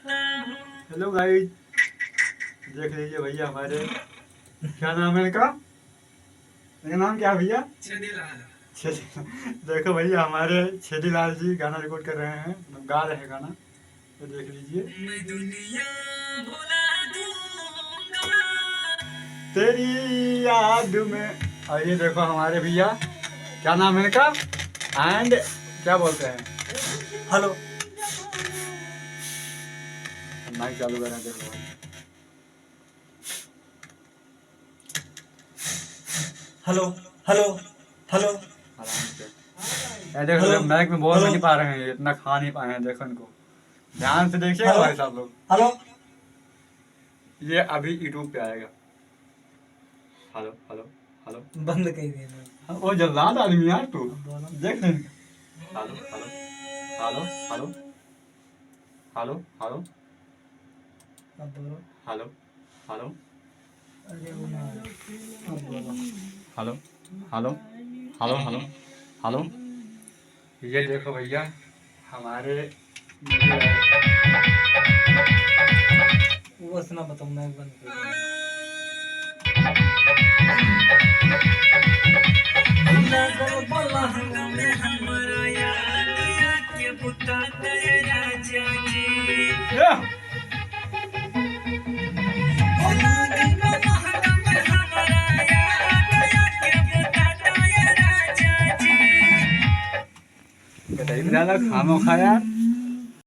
Hello guys, देख लीजिए भैया हमारे, क्या नाम है इनका? इनका नाम क्या है भैया? देखो भैया हमारे छेदीलाल जी गाना रिकॉर्ड कर रहे हैं, मतलब गा रहे हैं गाना, तो देख लीजिए। मैं दुनिया भुला दूंगा तेरी याद में। और ये देखो हमारे भैया, क्या नाम है इनका? एंड क्या बोलते हैं? हेलो, माइक चालू कर रहे हैं, देखो। हेलो हेलो हेलो, आराम से। ये देखो मैक में बोल नहीं पा रहे हैं, इतना खा नहीं पाए हैं, देखो इनको ध्यान से देखिएगा भाई साहब लोग। हेलो, ये अभी यूट्यूब पे आएगा। हेलो हेलो हेलो, बंद कर देना। वो जल्लाद आदमी यार तू, देख ले। Hello hello hello hello hello hello अब बोलो। हेलो हेलो अरे वो ना, अब बोलो। Hello hello hello hello hello, ये देखो भैया हमारे, वो सुना बताऊँ, मैं बंद कर दूँ। बताइए खाना खाया।